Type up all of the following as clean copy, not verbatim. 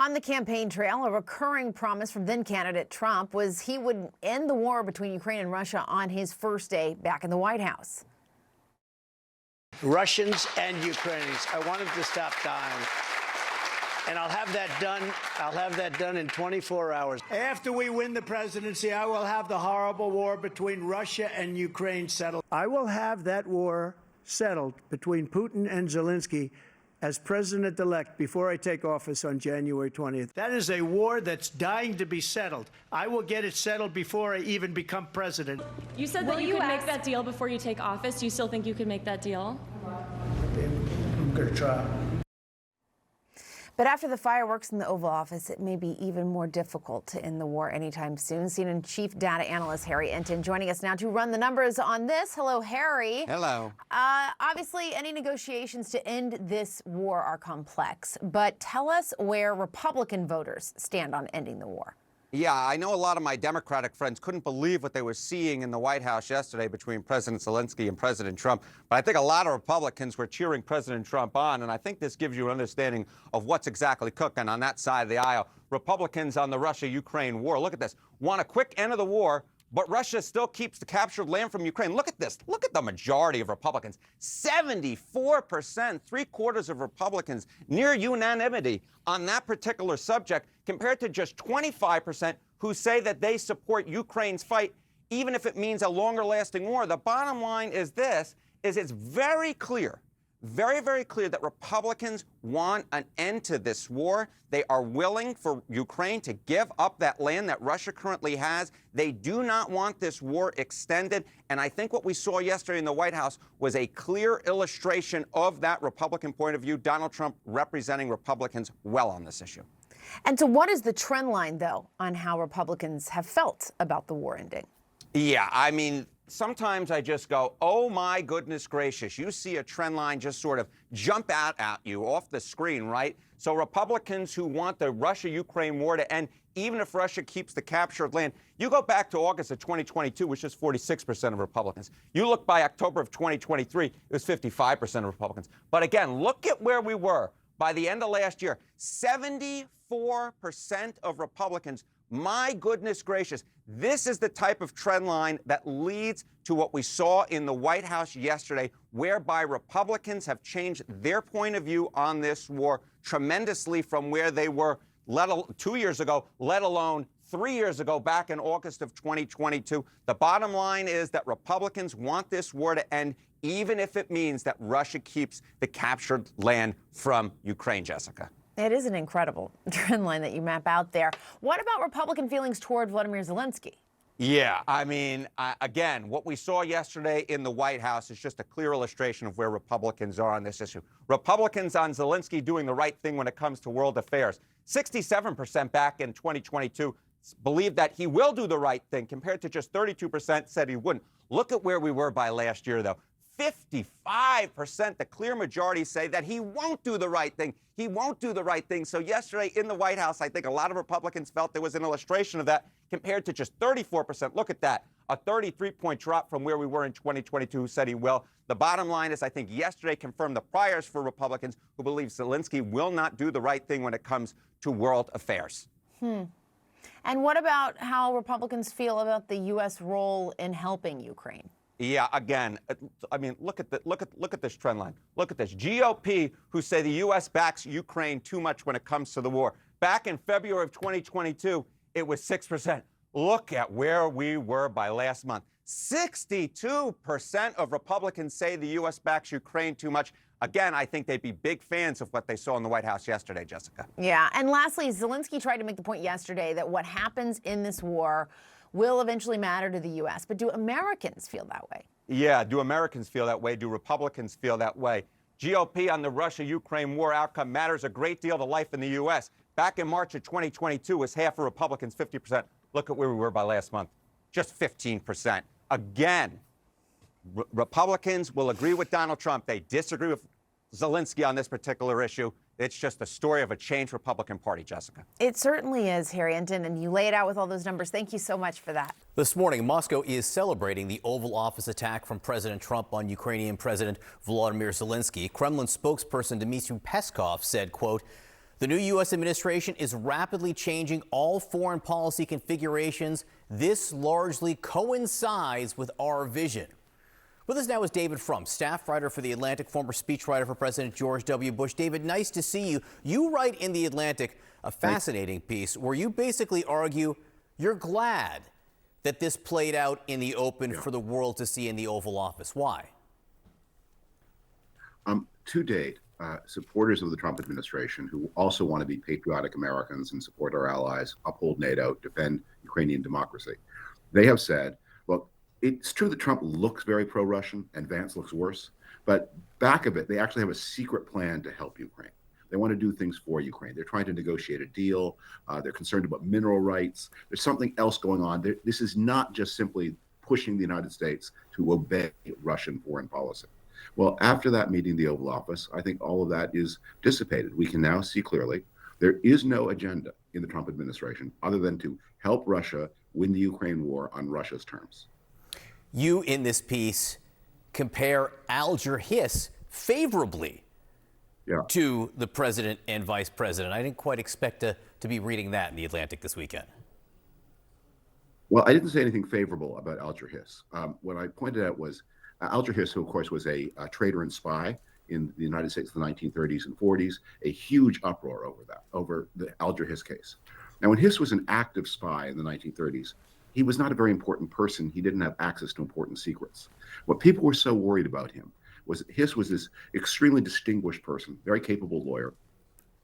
On the campaign trail, a recurring promise from then-candidate Trump was he would end the war between Ukraine and Russia on his first day back in the White House. Russians and Ukrainians, I want them to stop dying. And I'll have that done. I'll have that done in 24 hours. After we win the presidency, I will have the horrible war between Russia and Ukraine settled. I will have that war settled between Putin and Zelensky as president-elect before I take office on January 20th. That is a war that's dying to be settled. I will get it settled before I even become president. You said that you could make that deal before you take office. Do you still think you could make that deal? I'm going to try. But after the fireworks in the Oval Office, it may be even more difficult to end the war anytime soon. CNN Chief Data Analyst Harry Enten joining us now to run the numbers on this. Hello, Harry. Hello. Obviously, any negotiations to end this war are complex, but tell us where Republican voters stand on ending the war. Yeah, I know a lot of my Democratic friends couldn't believe what they were seeing in the White House yesterday between President Zelensky and President Trump. But I think a lot of Republicans were cheering President Trump on, and I think this gives you an understanding of what's exactly cooking on that side of the aisle. Republicans on the Russia-Ukraine war, look at this, want a quick end of the war, but Russia still keeps the captured land from Ukraine. Look at this. Look at the majority of Republicans. 74%, three-quarters of Republicans, near unanimity on that particular subject, compared to just 25% who say that they support Ukraine's fight, even if it means a longer-lasting war. The bottom line is this, is it's very clear, very, very clear that Republicans want an end to this war. They are willing for Ukraine to give up that land that Russia currently has. They do not want this war extended. And I think what we saw yesterday in the White House was a clear illustration of that Republican point of view. Donald Trump representing Republicans well on this issue. And so what is the trend line, though, on how Republicans have felt about the war ending? Yeah, I mean, sometimes I just go, oh, my goodness gracious. You see a trend line just sort of jump out at you off the screen, right? So Republicans who want the Russia-Ukraine war to end, even if Russia keeps the captured land, you go back to August of 2022, which is 46% of Republicans. You look by October of 2023, it was 55% of Republicans. But again, look at where we were by the end of last year. 74% of Republicans. My goodness gracious, this is the type of trend line that leads to what we saw in the White House yesterday, whereby Republicans have changed their point of view on this war tremendously from where they were 2 years ago, let alone 3 years ago, back in August of 2022. The bottom line is that Republicans want this war to end, even if it means that Russia keeps the captured land from Ukraine, Jessica. It is an incredible trend line that you map out there. What about Republican feelings toward Vladimir Zelensky? Yeah, I mean, again, what we saw yesterday in the White House is just a clear illustration of where Republicans are on this issue. Republicans on Zelensky doing the right thing when it comes to world affairs. 67% back in 2022 believe that he will do the right thing, compared to just 32% said he wouldn't. Look at where we were by last year, though. 55%, the clear majority, say that he won't do the right thing. He won't do the right thing. So yesterday in the White House, I think a lot of Republicans felt there was an illustration of that, compared to just 34%. Look at that, a 33-point drop from where we were in 2022 who said he will. The bottom line is I think yesterday confirmed the priors for Republicans who believe Zelensky will not do the right thing when it comes to world affairs. And what about how Republicans feel about the U.S. role in helping Ukraine? Yeah, again, I mean, look at this trend line. Look at this. GOP, who say the U.S. backs Ukraine too much when it comes to the war. Back in February of 2022, it was 6%. Look at where we were by last month. 62% of Republicans say the U.S. backs Ukraine too much. Again, I think they'd be big fans of what they saw in the White House yesterday, Jessica. Yeah, and lastly, Zelensky tried to make the point yesterday that what happens in this war will eventually matter to the U.S. But do Americans feel that way? Yeah, do Americans feel that way? Do Republicans feel that way? GOP on the Russia-Ukraine war outcome matters a great deal to life in the U.S. Back in March of 2022, was half of Republicans, 50%. Look at where we were by last month, just 15%. Again, Republicans will agree with Donald Trump. They disagree with Zelensky on this particular issue. It's just the story of a changed Republican Party, Jessica. It certainly is, Harry Enten, and you lay it out with all those numbers. Thank you so much for that. This morning, Moscow is celebrating the Oval Office attack from President Trump on Ukrainian President Volodymyr Zelensky. Kremlin spokesperson Dmitry Peskov said, quote, The new U.S. administration is rapidly changing all foreign policy configurations. This largely coincides with our vision. With us now is David Frum, staff writer for The Atlantic, former speechwriter for President George W. Bush. David, nice to see you. You write in The Atlantic a fascinating piece where you basically argue you're glad that this played out in the open for the world to see in the Oval Office. Why? To date, supporters of the Trump administration who also want to be patriotic Americans and support our allies, uphold NATO, defend Ukrainian democracy, they have said, look, it's true that Trump looks very pro-Russian and Vance looks worse, but back of it, they actually have a secret plan to help Ukraine. They want to do things for Ukraine. They're trying to negotiate a deal. They're concerned about mineral rights. There's something else going on. This is not just simply pushing the United States to obey Russian foreign policy. Well, after that meeting in the Oval Office, I think all of that is dissipated. We can now see clearly there is no agenda in the Trump administration other than to help Russia win the Ukraine war on Russia's terms. You, in this piece, compare Alger Hiss favorably to the president and vice president. I didn't quite expect to be reading that in The Atlantic this weekend. Well, I didn't say anything favorable about Alger Hiss. What I pointed out was Alger Hiss, who of course was a traitor and spy in the United States in the 1930s and 40s, a huge uproar over the Alger Hiss case. Now, when Hiss was an active spy in the 1930s, he was not a very important person. He didn't have access to important secrets. What people were so worried about him was that Hiss was this extremely distinguished person, very capable lawyer,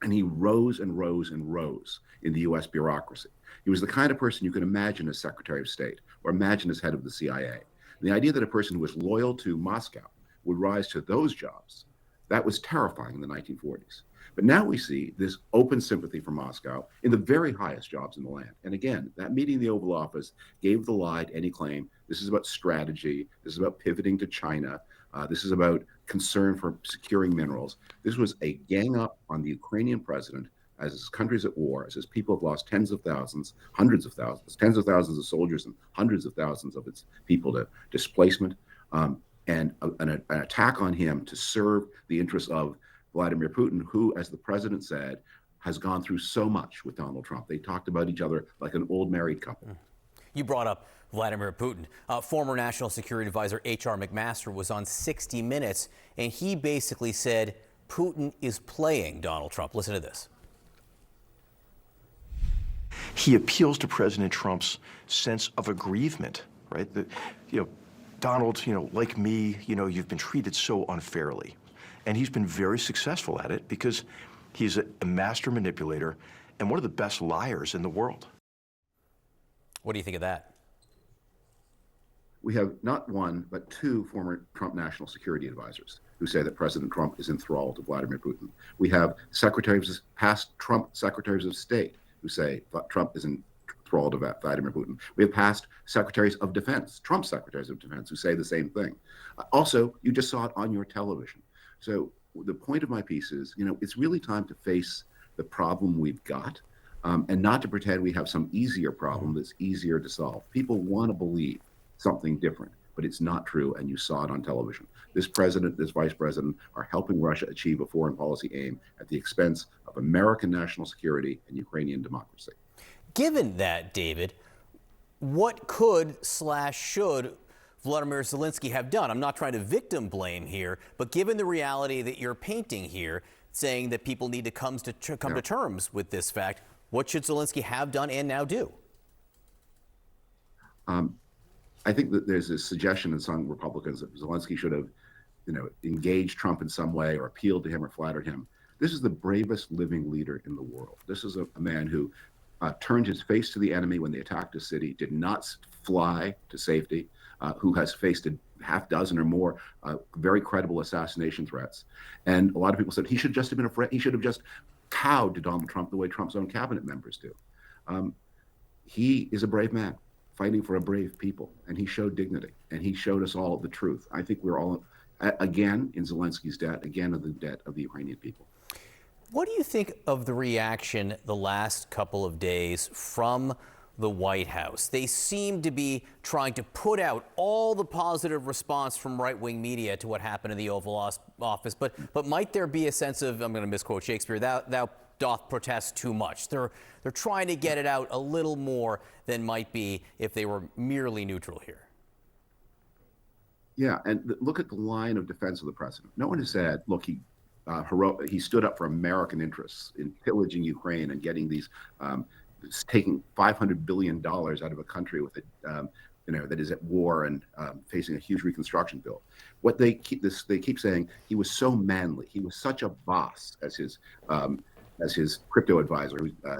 and he rose and rose and rose in the U.S. bureaucracy. He was the kind of person you could imagine as Secretary of State or imagine as head of the CIA. And the idea that a person who was loyal to Moscow would rise to those jobs, that was terrifying in the 1940s. But now we see this open sympathy for Moscow in the very highest jobs in the land. And again, that meeting in the Oval Office gave the lie to any claim. This is about strategy. This is about pivoting to China. This is about concern for securing minerals. This was a gang up on the Ukrainian president as his country's at war, as his people have lost tens of thousands, hundreds of thousands, tens of thousands of soldiers and hundreds of thousands of its people to displacement, and an attack on him to serve the interests of Vladimir Putin, who, as the president said, has gone through so much with Donald Trump. They talked about each other like an old married couple. You brought up Vladimir Putin. Former National Security Advisor H.R. McMaster was on 60 Minutes, and he basically said Putin is playing Donald Trump. Listen to this. He appeals to President Trump's sense of aggrievement, right? Donald, like me, you've been treated so unfairly. And he's been very successful at it because he's a master manipulator and one of the best liars in the world. What do you think of that? We have not one, but two former Trump national security advisors who say that President Trump is enthralled to Vladimir Putin. We have past Trump secretaries of state who say Trump is enthralled to Vladimir Putin. We have past secretaries of defense, Trump secretaries of defense, who say the same thing. Also, you just saw it on your television. So the point of my piece is, it's really time to face the problem we've got and not to pretend we have some easier problem that's easier to solve. People want to believe something different, but it's not true, and you saw it on television. This president, this vice president are helping Russia achieve a foreign policy aim at the expense of American national security and Ukrainian democracy. Given that, David, what could/should Vladimir Zelensky have done? I'm not trying to victim blame here, but given the reality that you're painting here, saying that people need to come to terms with this fact, what should Zelensky have done and now do? I think that there's a suggestion in some Republicans that Zelensky should have, engaged Trump in some way or appealed to him or flattered him. This is the bravest living leader in the world. This is a man who turned his face to the enemy when they attacked his city, did not fly to safety, who has faced a half dozen or more very credible assassination threats. And a lot of people said he should just have been afraid. He should have just cowed to Donald Trump the way Trump's own cabinet members do. He is a brave man fighting for a brave people, and he showed dignity, and he showed us all the truth. I think we're all, again, in Zelensky's debt, again, of the debt of the Ukrainian people. What do you think of the reaction the last couple of days from the White House? They seem to be trying to put out all the positive response from right-wing media to what happened in the Oval Office, but might there be a sense of, I'm going to misquote Shakespeare, thou doth protest too much. They're trying to get it out a little more than might be if they were merely neutral here. Yeah, and look at the line of defense of the president. No one has said, look, he stood up for American interests in pillaging Ukraine and getting these, taking $500 billion out of a country with it, that is at war and facing a huge reconstruction bill. What they keep saying, he was so manly, he was such a boss, as his crypto advisor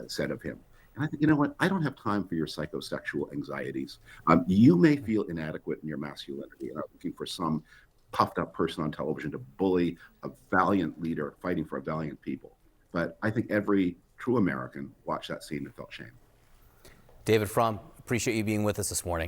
said of him. And I think, you know what? I don't have time for your psychosexual anxieties. You may feel inadequate in your masculinity and are looking for some puffed up person on television to bully a valiant leader fighting for a valiant people. But I think every true American watched that scene and felt shame. David Frum, appreciate you being with us this morning.